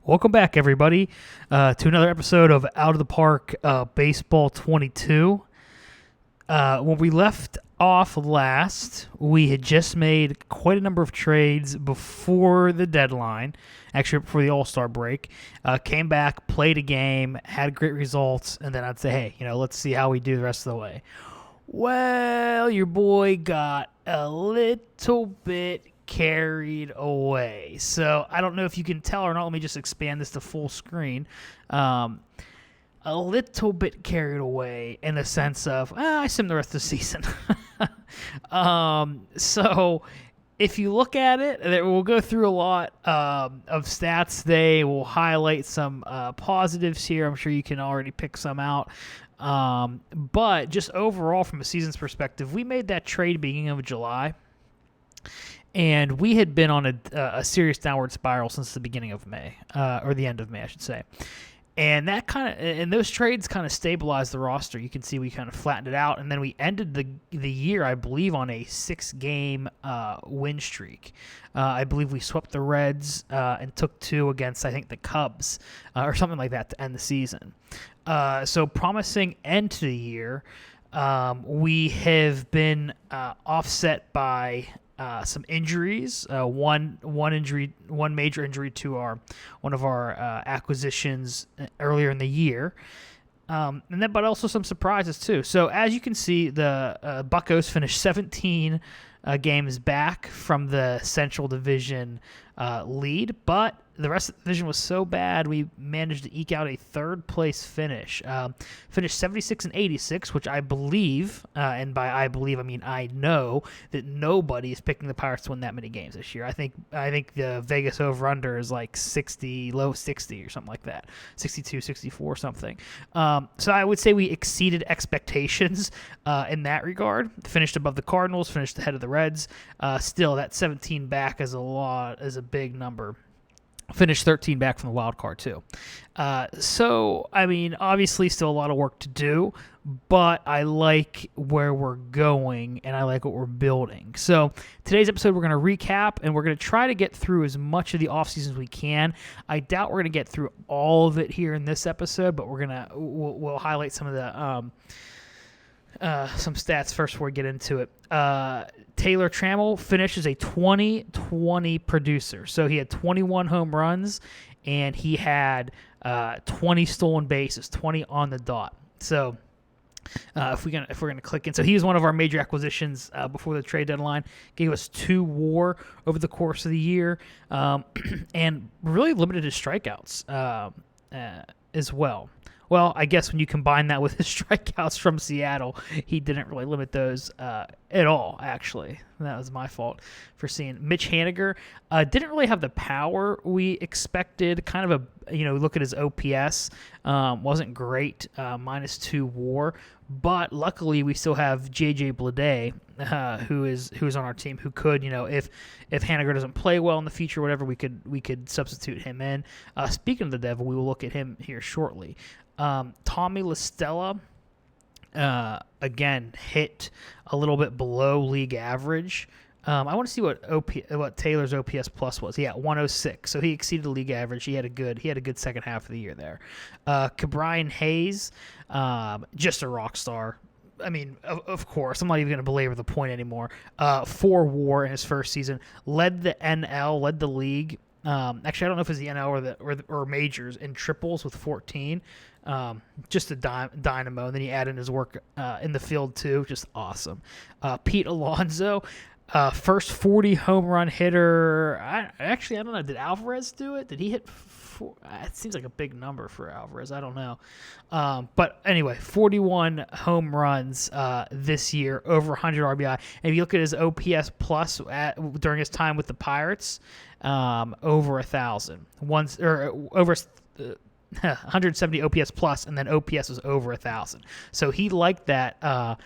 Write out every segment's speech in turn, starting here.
Welcome back, everybody, to another episode of Out of the Park Baseball 22. When we left off last, we had just made quite a number of trades before the deadline, actually before the All-Star break. Came back, played a game, had great results, and then I'd say, hey, let's see how we do the rest of the way. Well, your boy got a little bit carried away. So I don't know if you can tell or not. Let me just expand this to full screen. A little bit carried away in the sense of, I sim the rest of the season. So if you look at it, we'll go through a lot of stats today. We'll highlight some positives here. I'm sure you can already pick some out. But just overall, from a season's perspective, we made that trade beginning of July. And we had been on a serious downward spiral since the beginning of May, or the end of May, I should say. And those trades kind of stabilized the roster. You can see we kind of flattened it out, and then we ended the year, I believe, on a 6-game win streak. I believe we swept the Reds and took 2 against, I think, the Cubs, or something like that to end the season. So promising end to the year. We have been offset by some injuries, one major injury to one of our acquisitions earlier in the year, but also some surprises too. So as you can see, the Buccos finished 17 games back from the Central Division lead, but the rest of the division was so bad we managed to eke out a third-place finish. Finished 76-86, which I believe, and by I believe I mean I know, that nobody is picking the Pirates to win that many games this year. I think the Vegas over-under is like 60, low 60 or something like that, 62, 64 something. So I would say we exceeded expectations in that regard. Finished above the Cardinals, finished ahead of the Reds. Still, that 17 back is a big number. Finished 13 back from the wild card, too. So, I mean, obviously still a lot of work to do, but I like where we're going, and I like what we're building. So, today's episode, we're going to recap, and we're going to try to get through as much of the offseason as we can. I doubt we're going to get through all of it here in this episode, but we'll highlight some of the some stats first before we get into it. Taylor Trammell finishes a 20-20 producer. So he had 21 home runs, and he had 20 stolen bases, 20 on the dot. So if we're gonna click in, so he was one of our major acquisitions before the trade deadline. Gave us 2 WAR over the course of the year, and really limited his strikeouts as well. Well, I guess when you combine that with his strikeouts from Seattle, he didn't really limit those at all, actually. That was my fault for seeing. Mitch Haniger didn't really have the power we expected. Kind of look at his OPS. Wasn't great, -2 WAR. But luckily, we still have J.J. Bleday, who's on our team, who could, if Haniger doesn't play well in the future, or whatever, we could substitute him in. Speaking of the devil, we will look at him here shortly. Tommy La Stella, again, hit a little bit below league average. I want to see what Taylor's OPS plus was. Yeah, 106. So he exceeded the league average. He had a good second half of the year there. Ke'Bryan Hayes, just a rock star. I mean, of course, I'm not even going to belabor the point anymore. 4 WAR in his first season. Led the NL, led the league. Actually, I don't know if it's the NL or majors in triples with 14. Just a dynamo. And then you add in his work in the field, too. Just awesome. Pete Alonso, first 40 home run hitter. I don't know. Did Alvarez do it? Did he hit 4? It seems like a big number for Alvarez. I don't know. But anyway, 41 home runs this year, over 100 RBI. And if you look at his OPS plus during his time with the Pirates, over 1,000. Over 170 OPS plus, and then OPS was over 1,000. So he liked that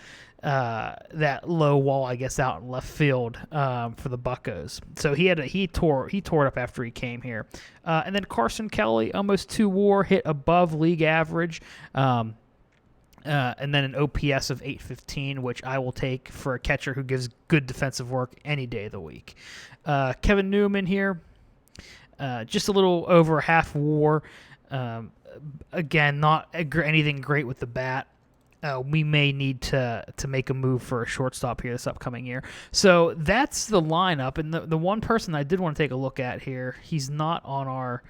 low wall, I guess, out in left field for the Buccos. So he tore it up after he came here. And then Carson Kelly, almost 2 WAR, hit above league average. And then an OPS of 815, which I will take for a catcher who gives good defensive work any day of the week. Kevin Newman here. just a little over half WAR. Again, not anything great with the bat. We may need to make a move for a shortstop here this upcoming year. So that's the lineup. And the one person I did want to take a look at here, he's not on our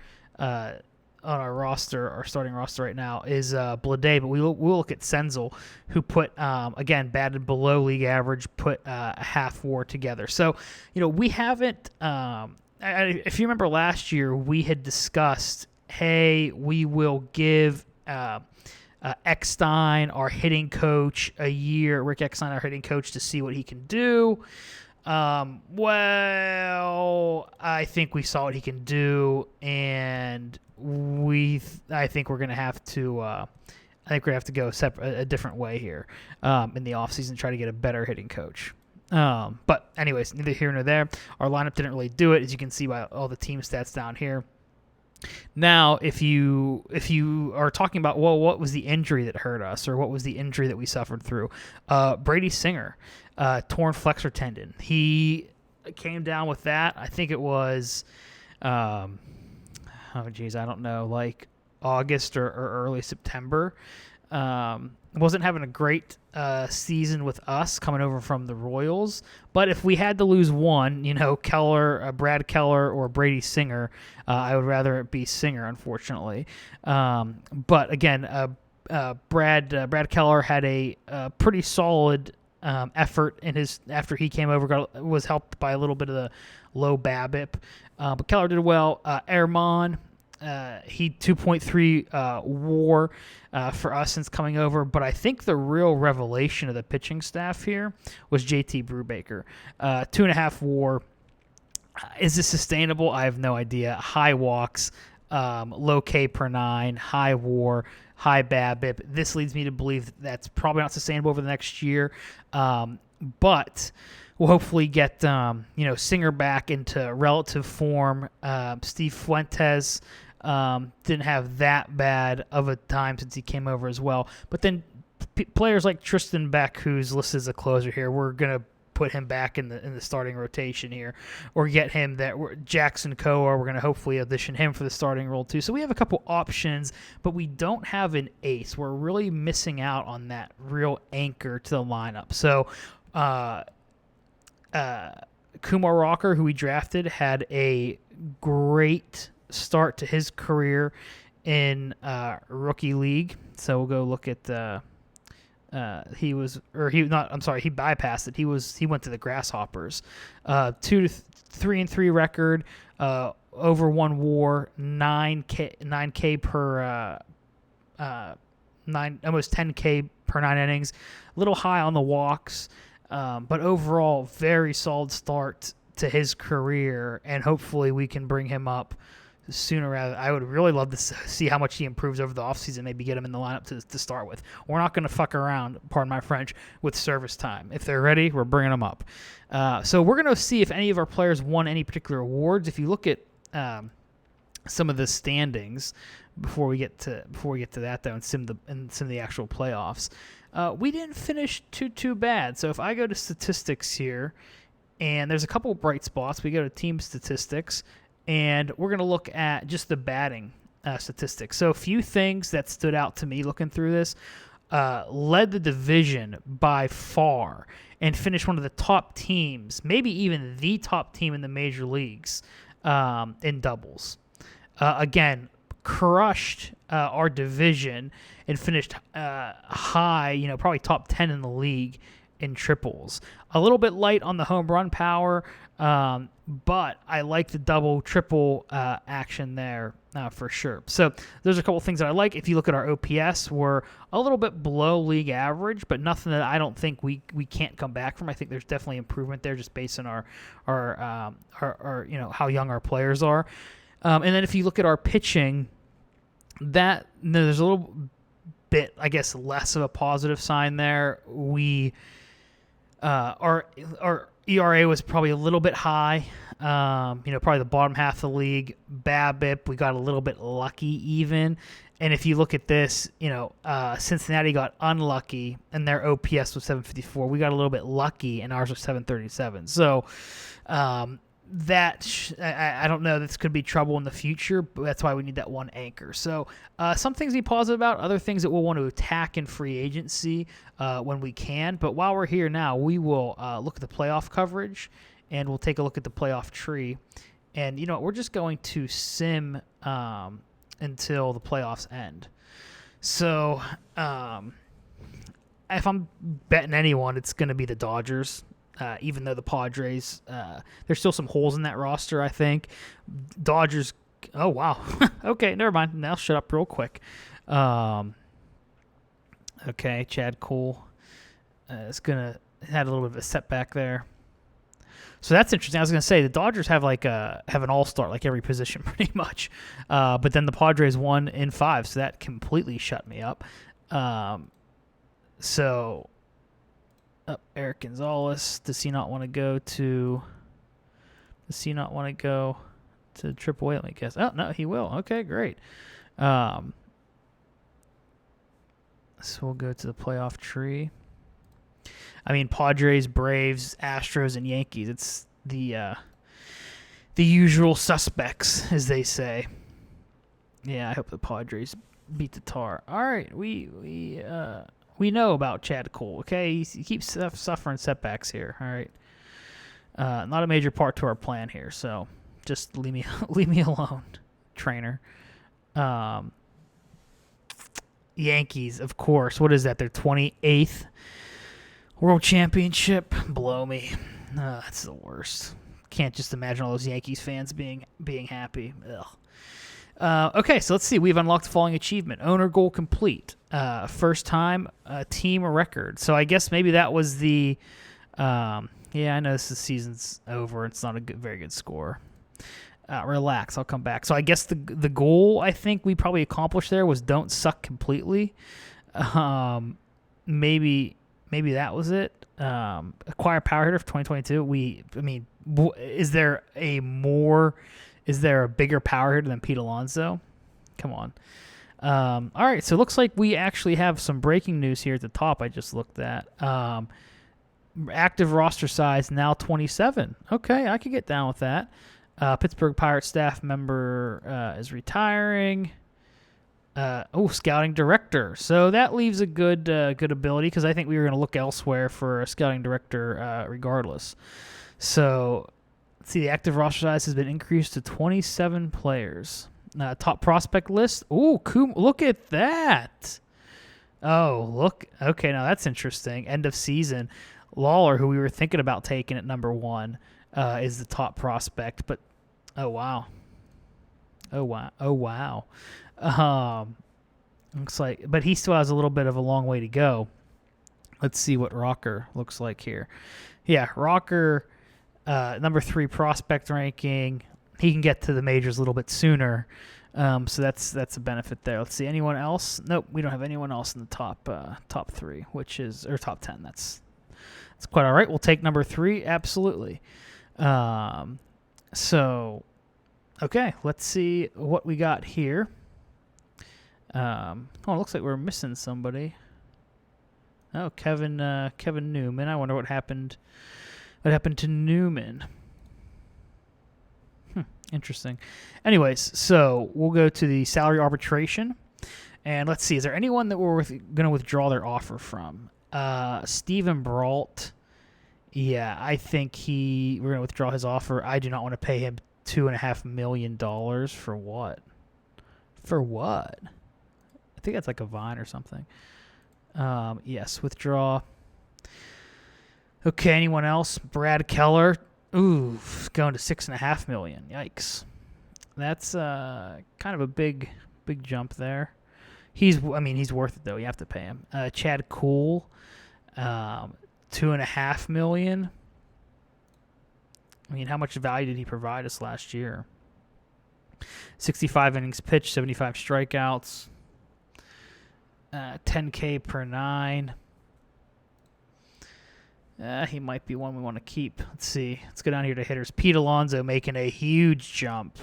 roster, our starting roster right now, is Blade, but we'll look at Senzel, who put, again, batted below league average, put a half WAR together. So, we haven't, if you remember last year, we had discussed, hey, we will give Eckstein, our hitting coach, a year, Rick Eckstein, our hitting coach, to see what he can do. Well, I think we saw what he can do, and I think we're gonna have to. I think we're gonna have to go a different way here in the offseason, try to get a better hitting coach. But anyways, neither here nor there. Our lineup didn't really do it, as you can see by all the team stats down here. Now, if you are talking about, well, what was the injury that hurt us, or what was the injury that we suffered through? Brady Singer, torn flexor tendon. He came down with that. I think it was, I don't know, like August or early September. Wasn't having a great season with us coming over from the Royals. But if we had to lose one, Keller, Brad Keller, or Brady Singer, I would rather it be Singer, unfortunately. But again, Brad Keller had a pretty solid effort after he came over. Was helped by a little bit of the low BABIP, but Keller did well. Ehrman, he 2.3 WAR for us since coming over, but I think the real revelation of the pitching staff here was JT Brubaker. 2.5 WAR. Is this sustainable? I have no idea. High walks, low K per 9, high WAR, high BABIP. This leads me to believe that's probably not sustainable over the next year, but we'll hopefully get Singer back into relative form. Steve Fuentes didn't have that bad of a time since he came over as well. But then players like Tristan Beck, who's listed as a closer here, we're gonna put him back in the starting rotation here, or get him Jackson Koa. We're gonna hopefully audition him for the starting role too. So we have a couple options, but we don't have an ace. We're really missing out on that real anchor to the lineup. So Kumar Rocker, who we drafted, had a great start to his career in rookie league. So we'll go look at he bypassed it. He went to the Grasshoppers. 2-3-3 record, over 1 WAR, 9K per almost 10K per 9 innings. A little high on the walks, but overall very solid start to his career, and hopefully we can bring him up sooner rather. I would really love to see how much he improves over the offseason, maybe get him in the lineup to start with. We're not going to fuck around, pardon my French, with service time. If they're ready, we're bringing them up. So we're going to see if any of our players won any particular awards. If you look at some of the standings before we get to that, though, and some of the actual playoffs, we didn't finish too bad. So if I go to statistics here, and there's a couple of bright spots, we go to team statistics, and we're going to look at just the batting statistics. So a few things that stood out to me looking through this. Led the division by far and finished one of the top teams, maybe even the top team in the major leagues in doubles. Again, crushed our division and finished high, probably top 10 in the league in triples. A little bit light on the home run power, but I like the double, triple action there for sure. So there's a couple things that I like. If you look at our OPS, we're a little bit below league average, but nothing that I don't think we can't come back from. I think there's definitely improvement there just based on our how young our players are. And then if you look at our pitching, there's a little bit, I guess, less of a positive sign there. We our ERA was probably a little bit high, probably the bottom half of the league. BABIP, we got a little bit lucky even. And if you look at this, Cincinnati got unlucky and their OPS was 754. We got a little bit lucky and ours was 737. So I don't know. This could be trouble in the future, but that's why we need that one anchor. So some things to be positive about, other things that we'll want to attack in free agency when we can. But while we're here now, we will look at the playoff coverage, and we'll take a look at the playoff tree. And, you know, we're just going to sim until the playoffs end. So if I'm betting anyone, it's going to be the Dodgers. Even though the Padres, there's still some holes in that roster, I think. Dodgers, oh, wow. Okay, never mind. Now shut up real quick. Okay, Chad Cole had a little bit of a setback there. So that's interesting. I was going to say the Dodgers have an all-star like every position pretty much. But then the Padres won in 5, so that completely shut me up. Eric Gonzalez, does he not want to go to AAA? Let me guess. Oh, no, he will. Okay, great. So we'll go to the playoff tree. I mean, Padres, Braves, Astros, and Yankees. It's the usual suspects, as they say. Yeah, I hope the Padres beat the Tar. All right, we know about Chad Cole, okay? He keeps suffering setbacks here, all right? Not a major part to our plan here, so just leave me alone, trainer. Yankees, of course. What is that? Their 28th World Championship? Blow me. That's the worst. Can't just imagine all those Yankees fans being happy. Ugh. Okay, so let's see. We've unlocked the following achievement. Owner goal complete. First time team record. So I guess maybe that was the I know the season's over. It's not a very good score. Relax, I'll come back. So I guess the goal I think we probably accomplished there was don't suck completely. Maybe that was it. Acquire power hitter for 2022. Is there a bigger power hitter than Pete Alonso? Come on. All right, so it looks like we actually have some breaking news here at the top I just looked at. Active roster size now 27. Okay, I could get down with that. Pittsburgh Pirates staff member is retiring. Scouting director. So that leaves a good ability because I think we were going to look elsewhere for a scouting director regardless. So let's see, the active roster size has been increased to 27 players. Top prospect list. Ooh, look at that. Oh, look. Okay, now that's interesting. End of season. Lawler, who we were thinking about taking at number 1, is the top prospect. But, oh, wow. Looks like, but he still has a little bit of a long way to go. Let's see what Rocker looks like here. Yeah, Rocker, number 3 prospect ranking. He can get to the majors a little bit sooner, so that's a benefit there. Let's see, anyone else? Nope, we don't have anyone else in the top 3, or top 10. That's quite all right. We'll take number 3, absolutely. So, okay, let's see what we got here. It looks like we're missing somebody. Oh, Kevin Newman. I wonder what happened. What happened to Newman? Interesting. Anyways, so we'll go to the salary arbitration, and let's see. Is there anyone that we're going to withdraw their offer from? Steven Brault. Yeah, I think we're going to withdraw his offer. I do not want to pay him $2.5 million for what? For what? I think that's like a Vine or something. Yes, withdraw. Okay, anyone else? Brad Keller. Ooh, going to $6.5 million. Yikes. That's kind of a big jump there. He's worth it though. You have to pay him. Chad Cole, $2.5 million. I mean, how much value did he provide us last year? 65 innings pitched, 75 strikeouts, $10K per 9. He might be one we want to keep. Let's see. Let's go down here to hitters. Pete Alonso making a huge jump.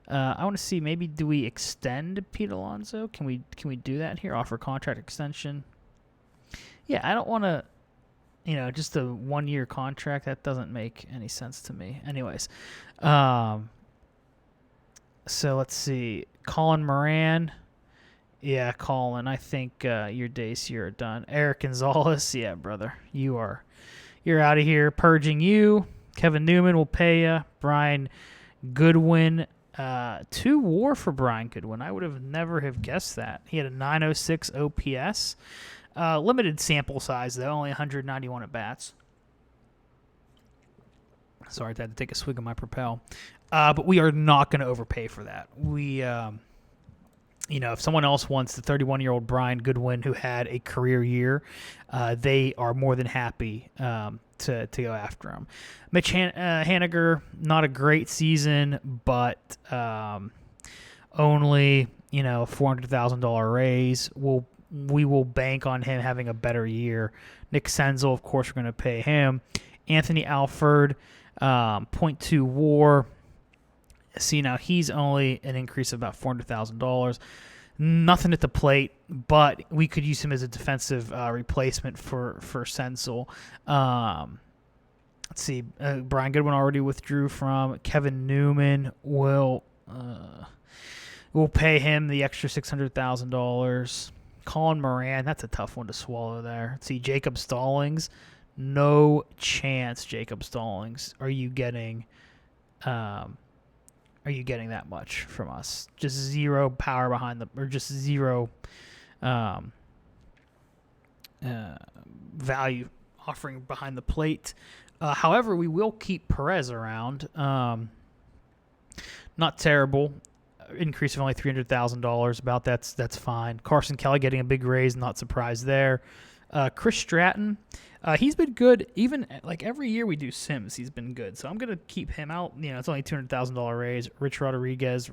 I want to see, maybe do we extend Pete Alonso? Can we do that here? Offer contract extension? Yeah, I don't want to. just a 1-year contract, that doesn't make any sense to me. Anyways, so let's see. Colin Moran. Yeah, Colin, I think your days here are done. Eric Gonzalez, yeah, brother, you're out of here. Purging you. Kevin Newman will pay you. Brian Goodwin, 2 WAR for Brian Goodwin. I would have never have guessed that. He had a 906 OPS. Limited sample size, though, only 191 at bats. Sorry, I had to take a swig of my Propel. But we are not going to overpay for that. We, if someone else wants the 31-year-old Brian Goodwin who had a career year, they are more than happy to go after him. Mitch Haniger, not a great season, but only $400,000 raise. We will bank on him having a better year. Nick Senzel, of course, we're going to pay him. Anthony Alford, 0.2 WAR. See, now he's only an increase of about $400,000. Nothing at the plate, but we could use him as a defensive replacement for Senzel. Let's see. Brian Goodwin already withdrew from. Kevin Newman will pay him the extra $600,000. Colin Moran, that's a tough one to swallow there. Let's see. Jacob Stallings, no chance. Jacob Stallings, are you getting that much from us? Just zero power behind or just zero value offering behind the plate. However, we will keep Perez around. Not terrible. Increase of only $300,000. About that's fine. Carson Kelly getting a big raise. Not surprised there. Chris Stratton. He's been good. Even like every year we do Sims, he's been good. So I'm gonna keep him out. It's only $200,000 raise. Richard Rodriguez.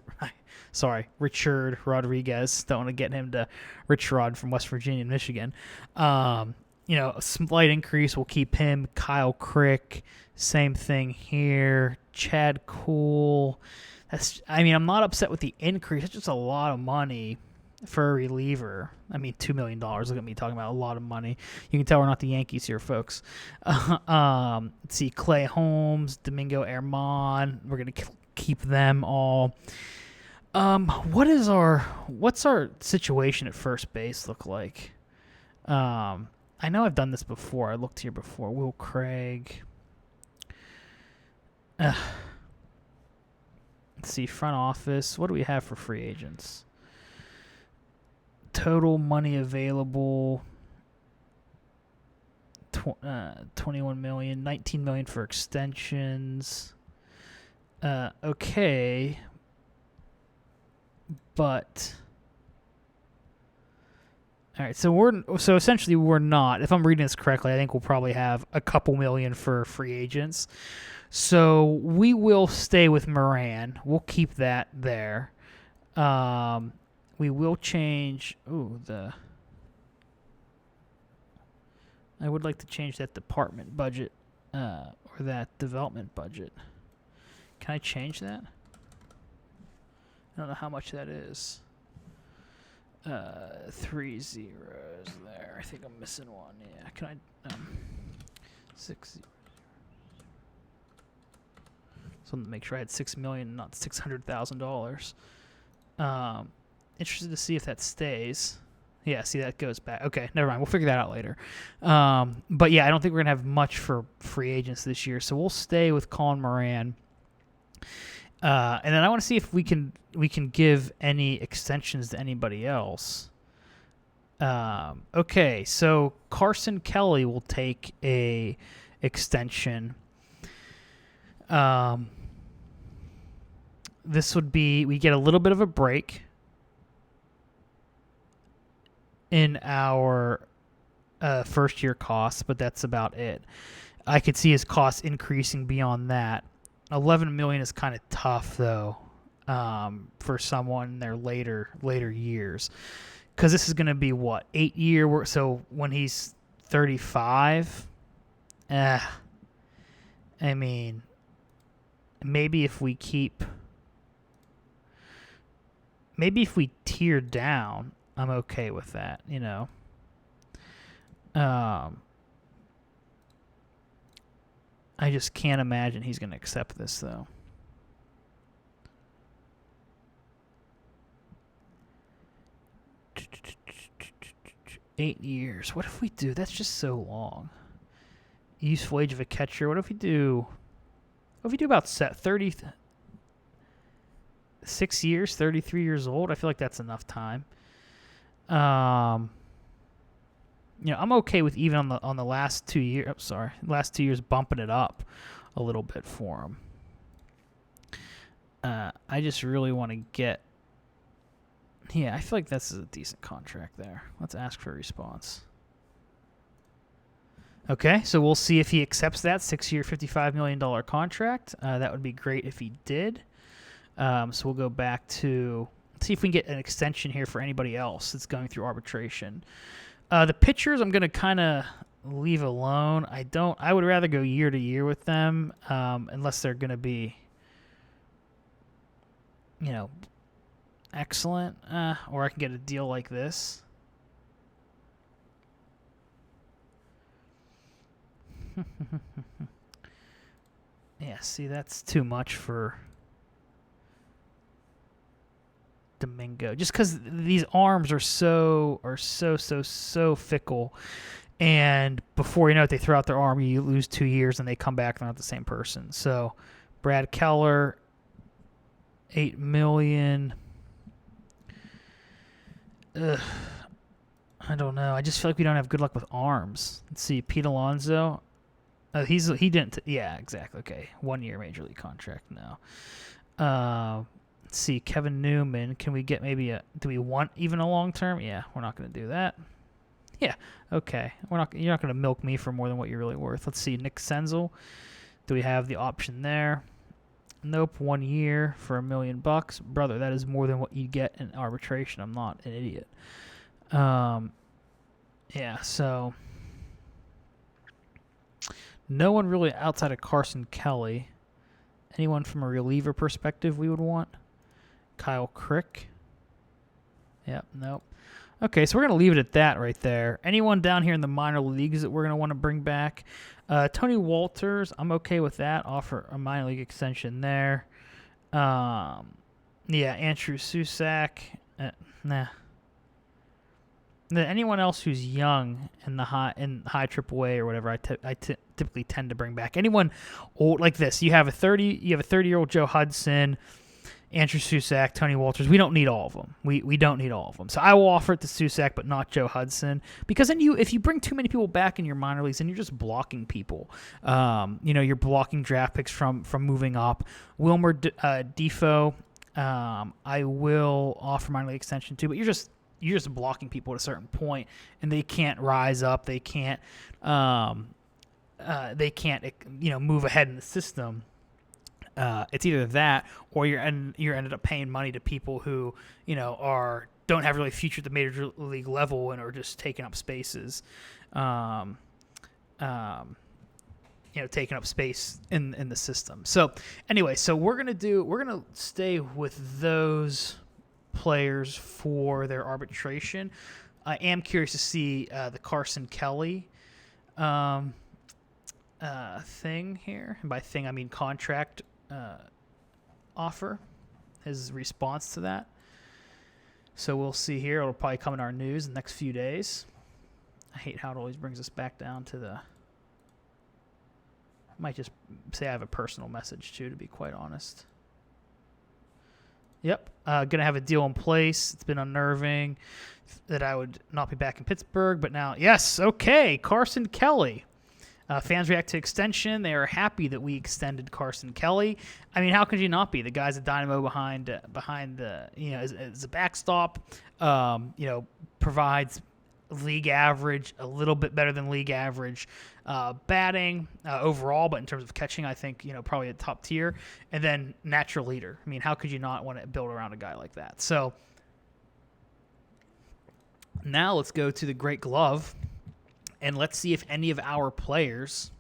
Don't want to get him to Rich Rod from West Virginia and Michigan. A slight increase. We'll keep him. Kyle Crick. Same thing here. Chad Cool. I'm not upset with the increase. It's just a lot of money for a reliever. $2 million. Look at me talking about a lot of money. You can tell we're not the Yankees here, folks. Let's see. Clay Holmes, Domingo Herman. We're going to keep them all. What's our situation at first base look like? I know I've done this before. I looked here before. Will Craig. Let's see. Front office. What do we have for free agents? Total money available, $21 million, $19 million for extensions. Okay, but all right. So essentially we're not. If I'm reading this correctly, I think we'll probably have a couple million for free agents. So we will stay with Moran. We'll keep that there. We will change. I would like to change that department budget or that development budget. Can I change that? I don't know how much that is. 3 zeros there. I think I'm missing one. Yeah. Can I? 6. So to make sure I had $6 million, not $600,000. Interested to see if that stays. Yeah, see, that goes back. Okay, never mind. We'll figure that out later. But yeah, I don't think we're gonna have much for free agents this year, so we'll stay with Colin Moran. And then I want to see if we can give any extensions to anybody else. Okay, so Carson Kelly will take a extension. This would be, we get a little bit of a break in our first year costs, but that's about it. I could see his costs increasing beyond that. $11 million is kind of tough though, for someone in their later years, because this is going to be what, 8 year. So when he's 35, maybe if we tear down, I'm okay with that, I just can't imagine he's going to accept this, though. $8 years. What if we do? That's just so long. Useful age of a catcher. What if we do? What if we do about 36 years, 33 years old? I feel like that's enough time. I'm okay with even on the last 2 years. Last 2 years bumping it up a little bit for him. I just really want to get. Yeah, I feel like this is a decent contract there. Let's ask for a response. Okay, so we'll see if he accepts that 6-year, $55 million contract. That would be great if he did. So we'll go back to see if we can get an extension here for anybody else that's going through arbitration. The pitchers, I'm going to kind of leave alone. I would rather go year to year with them, unless they're going to be, excellent, or I can get a deal like this. Yeah, see, that's too much for Domingo. Just because these arms are so fickle, and before you know it, they throw out their arm, you lose 2 years, and they come back, they're not the same person. So, Brad Keller, $8 million. Ugh. I don't know. I just feel like we don't have good luck with arms. Let's see. Pete Alonso. He didn't. Yeah, exactly. Okay. 1 year major league contract now. Let's see. Kevin Newman. Can we get maybe do we want even a long term? Yeah, we're not going to do that. Yeah. Okay. You're not going to milk me for more than what you're really worth. Let's see. Nick Senzel. Do we have the option there? Nope. 1 year for $1 million. Brother, that is more than what you get in arbitration. I'm not an idiot. Yeah, so no one really outside of Carson Kelly. Anyone from a reliever perspective we would want? Kyle Crick. Yep, nope. Okay, so we're going to leave it at that right there. Anyone down here in the minor leagues that we're going to want to bring back? Tony Walters, I'm okay with that. Offer a minor league extension there. Yeah, Andrew Susak. Nah. Anyone else who's young in high AAA or whatever, I typically tend to bring back. Anyone old like this, you have a 30-year-old Joe Hudson, Andrew Susak, Tony Walters. We don't need all of them. We don't need all of them. So I will offer it to Susak, but not Joe Hudson, because then if you bring too many people back in your minor leagues, then you're just blocking people. You're blocking draft picks from moving up. Wilmer Defoe, I will offer minor league extension to, but you're just blocking people at a certain point, and they can't rise up. They can't move ahead in the system. It's either that, or you're ended up paying money to people who don't have really future at the major league level and are just taking up spaces. Taking up space in the system. So anyway, we're gonna stay with those players for their arbitration. I am curious to see the Carson Kelly thing here, and by thing I mean contract offer, his response to that. So we'll see here. It'll probably come in our news in the next few days. I hate how it always brings us back down to the. I might just say I have a personal message too, to be quite honest. Yep. Going to have a deal in place. It's been unnerving that I would not be back in Pittsburgh, but now, yes, okay, Carson Kelly. Fans react to extension. They are happy that we extended Carson Kelly. I mean, how could you not be? The guy's a dynamo behind the, as a backstop, provides league average, a little bit better than league average batting overall, but in terms of catching, I think, probably a top tier. And then natural leader. I mean, how could you not want to build around a guy like that? So now let's go to the Great Glove, and let's see if any of our players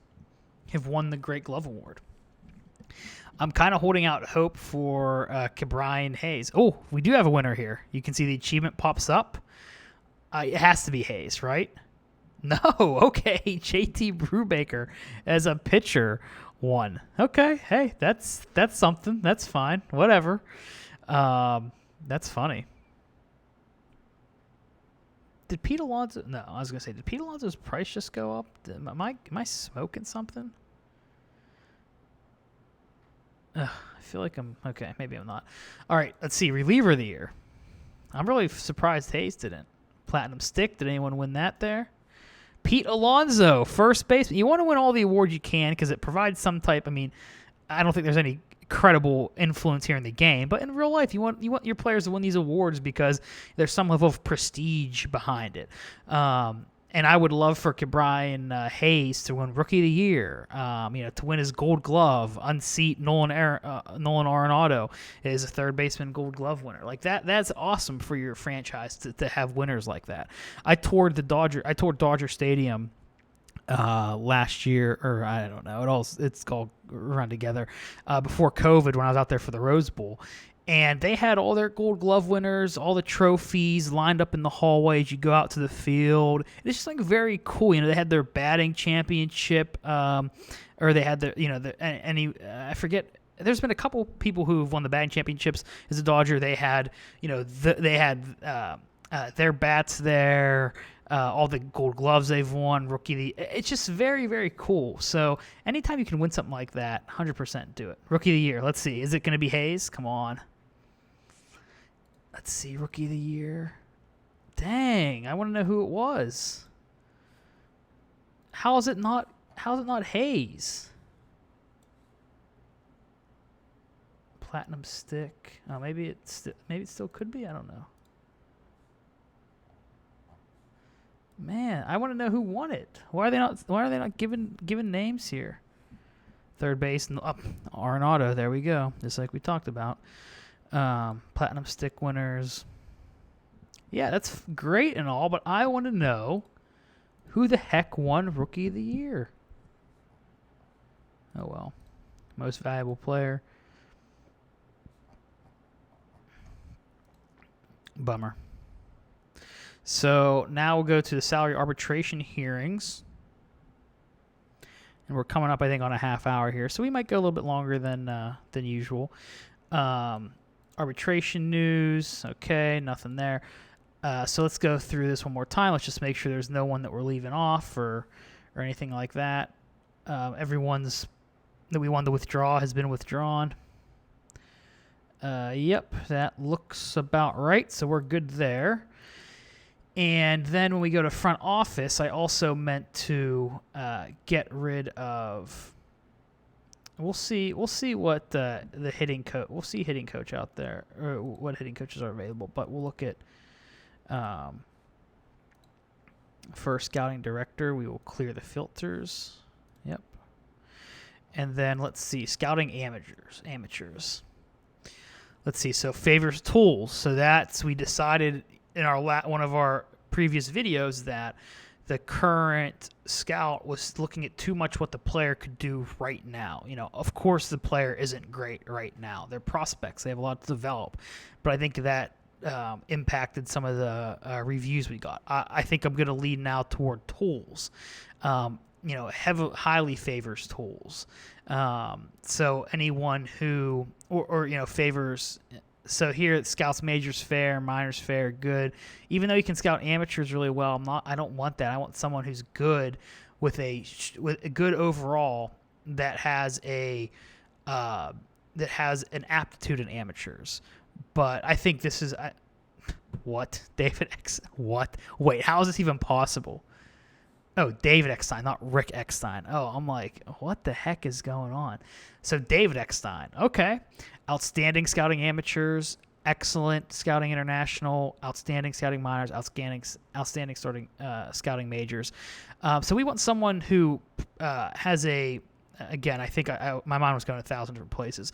have won the Great Glove Award. I'm kind of holding out hope for Ke'Bryan Hayes. Oh, we do have a winner here. You can see the achievement pops up. It has to be Hayes, right? No, okay. JT Brubaker as a pitcher 1. Okay, hey, that's something. That's fine. Whatever. That's funny. Did Pete Alonso? No, I was gonna say, did Pete Alonso's price just go up? Am I smoking something? Ugh, I feel like I'm okay. Maybe I'm not. All right, let's see. Reliever of the year. I'm really surprised Hayes didn't. Platinum Stick. Did anyone win that there? Pete Alonso, first baseman. You want to win all the awards you can because it provides some type. I mean, I don't think there's any credible influence here in the game, but in real life, you want your players to win these awards because there's some level of prestige behind it. And I would love for Brian Hayes to win Rookie of the Year, to win his Gold Glove, unseat Nolan Arenado is a third baseman Gold Glove winner. Like that's awesome for your franchise to have winners like that. I toured Dodger Stadium last year, or I don't know, it's all run together before COVID when I was out there for the Rose Bowl. And they had all their Gold Glove winners, all the trophies lined up in the hallway as you go out to the field. It's just like very cool. They had their batting championship, or they had I forget. There's been a couple people who've won the batting championships as a Dodger. They had, their bats there. All the Gold Gloves they've won, it's just very, very cool. So anytime you can win something like that, 100% do it. Rookie of the Year. Let's see. Is it going to be Hayes? Come on. Let's see. Rookie of the Year. Dang, I want to know who it was. How is it not Hayes? Platinum Stick. Oh, maybe it still could be. I don't know. Man, I want to know who won it. Why are they not giving names here? Third base, Arenado. There we go. Just like we talked about. Platinum Stick winners. Yeah, that's great and all, but I want to know who the heck won Rookie of the Year. Oh well. Most valuable player. Bummer. So now we'll go to the salary arbitration hearings. And we're coming up, I think, on a half hour here. So we might go a little bit longer than usual. Arbitration news. Okay, nothing there. So let's go through this one more time. Let's just make sure there's no one that we're leaving off or anything like that. Everyone's that we wanted to withdraw has been withdrawn. Yep, that looks about right. So we're good there. And then when we go to front office, I also meant to get rid of. We'll see what the hitting coach. We'll see hitting coach out there, or what hitting coaches are available. But we'll look at for scouting director. We will clear the filters. Yep. And then let's see scouting amateurs. Let's see. So favors tools. So we decided in our one of our previous videos that the current scout was looking at too much what the player could do right now. Of course the player isn't great right now. They're prospects. They have a lot to develop. But I think that impacted some of the reviews we got. I think I'm going to lean now toward tools. Highly favors tools. So anyone who or favors. So here it scouts majors fair, minors fair, good. Even though you can scout amateurs really well, I don't want that. I want someone who's good with a good overall that has an aptitude in amateurs. But I think this is what David X. What? Wait, how is this even possible? Oh, David Eckstein, not Rick Eckstein. Oh, I'm like, what the heck is going on? So David Eckstein, okay. Outstanding scouting amateurs, excellent scouting international, outstanding scouting minors, outstanding scouting majors. So we want someone who has again, I think my mind was going 1,000 different places.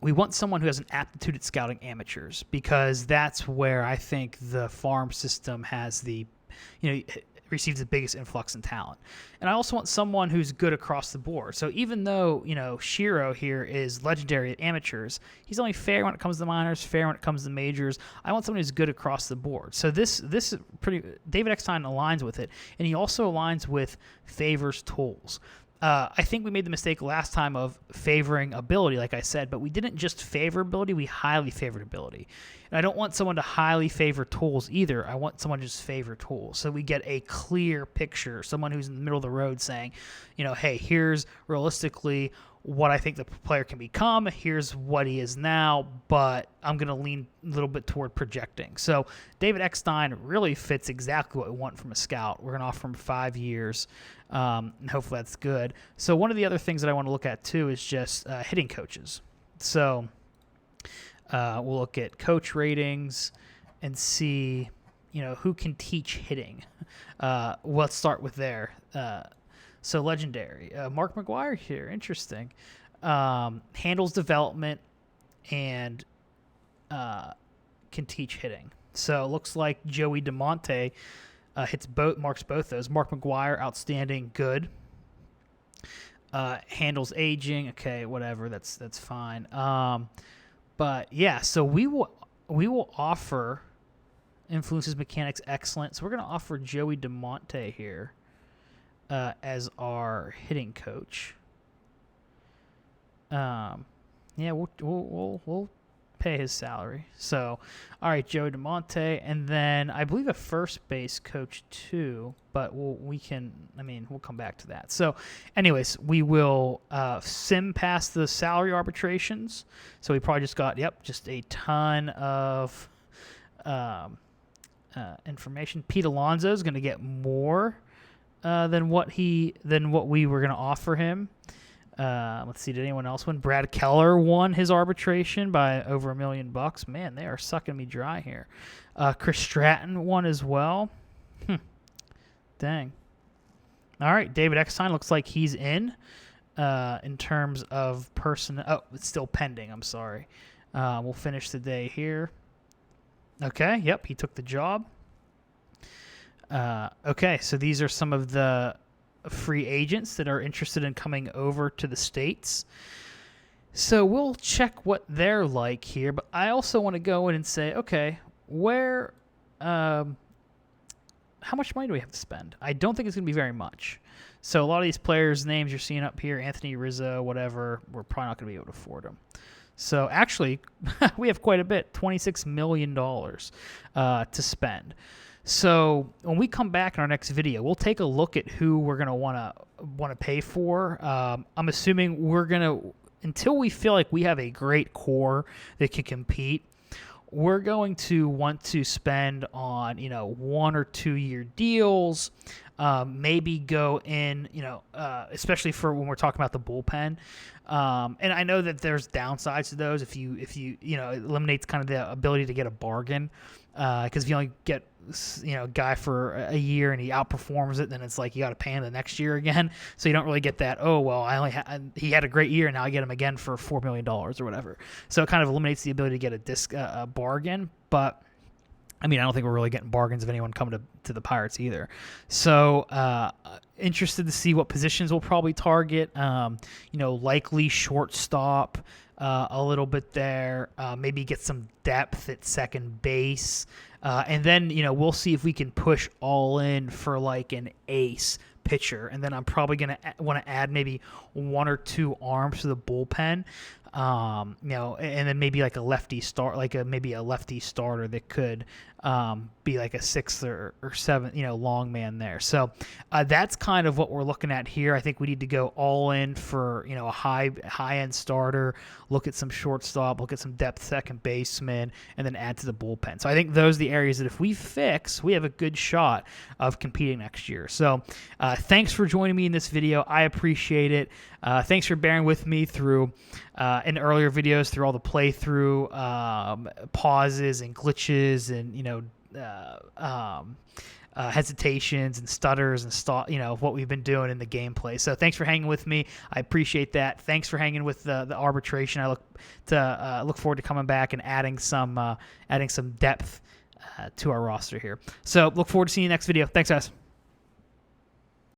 We want someone who has an aptitude at scouting amateurs because that's where I think the farm system has receives the biggest influx in talent. And I also want someone who's good across the board. So even though, Shiro here is legendary at amateurs, he's only fair when it comes to minors, fair when it comes to majors. I want someone who's good across the board. So this is pretty. David Eckstein aligns with it, and he also aligns with favors tools. I think we made the mistake last time of favoring ability, like I said, but we didn't just favor ability, we highly favored ability. And I don't want someone to highly favor tools either. I want someone to just favor tools. So we get a clear picture, someone who's in the middle of the road saying, hey, here's realistically what I think the player can become. Here's what he is now, but I'm going to lean a little bit toward projecting. So David Eckstein really fits exactly what we want from a scout. We're going to offer him 5 years, and hopefully that's good. So one of the other things that I want to look at too is just hitting coaches. So we'll look at coach ratings and see, who can teach hitting. Let's start with there. So legendary. Mark McGwire here. Interesting. Handles development and can teach hitting. So it looks like Joey DeMonte marks both those. Mark McGwire, outstanding, good. Handles aging. Okay, whatever. That's fine. But yeah, so we will offer influences mechanics excellent. So we're going to offer Joey DeMonte here as our hitting coach. Yeah, we'll pay his salary. So, all right, Joey DeMonte, and then I believe a first base coach too. But we'll come back to that. So, anyways, we will sim past the salary arbitrations. So we probably just got just a ton of information. Pete Alonso is going to get more than what we were going to offer him. Let's see, did anyone else win? Brad Keller won his arbitration by over $1 million. Man, they are sucking me dry here. Chris Stratton won as well. Dang. All right, David Eckstein looks like he's in terms of person. Oh, it's still pending. I'm sorry. We'll finish the day here. Okay, yep, he took the job. Okay, so these are some of the free agents that are interested in coming over to the States. So we'll check what they're like here, but I also want to go in and say, okay, how much money do we have to spend? I don't think it's going to be very much. So a lot of these players' names you're seeing up here, Anthony Rizzo, whatever, we're probably not going to be able to afford them. So actually, we have quite a bit, $26 million to spend. So when we come back in our next video, we'll take a look at who we're going to want to pay for. I'm assuming we're going to, until we feel like we have a great core that can compete, we're going to want to spend on 1 or 2 year deals. Maybe go in, especially for when we're talking about the bullpen. And I know that there's downsides to those if you it eliminates kind of the ability to get a bargain. Because if you only get a guy for a year and he outperforms it, then it's like you got to pay him the next year again. So you don't really get that. Oh well, he had a great year and now I get him again for $4 million or whatever. So it kind of eliminates the ability to get a bargain. But I don't think we're really getting bargains of anyone coming to the Pirates either. So interested to see what positions we'll probably target. Likely shortstop. A little bit there, maybe get some depth at second base, and then we'll see if we can push all in for like an ace pitcher, and then I'm probably gonna want to add maybe 1 or 2 arms to the bullpen, and then maybe like a lefty start, maybe a lefty starter that could be like a 6th or 7th, long man there. So that's kind of what we're looking at here. I think we need to go all in for a high end starter, look at some shortstop, look at some depth second baseman, and then add to the bullpen. So I think those are the areas that if we fix, we have a good shot of competing next year. So thanks for joining me in this video. I appreciate it. Thanks for bearing with me through in earlier videos through all the playthrough pauses and glitches and hesitations and stutters and what we've been doing in the gameplay. So thanks for hanging with me. I appreciate that. Thanks for hanging with the arbitration. I look forward to coming back and adding some depth to our roster here. So look forward to seeing you next video. Thanks, guys.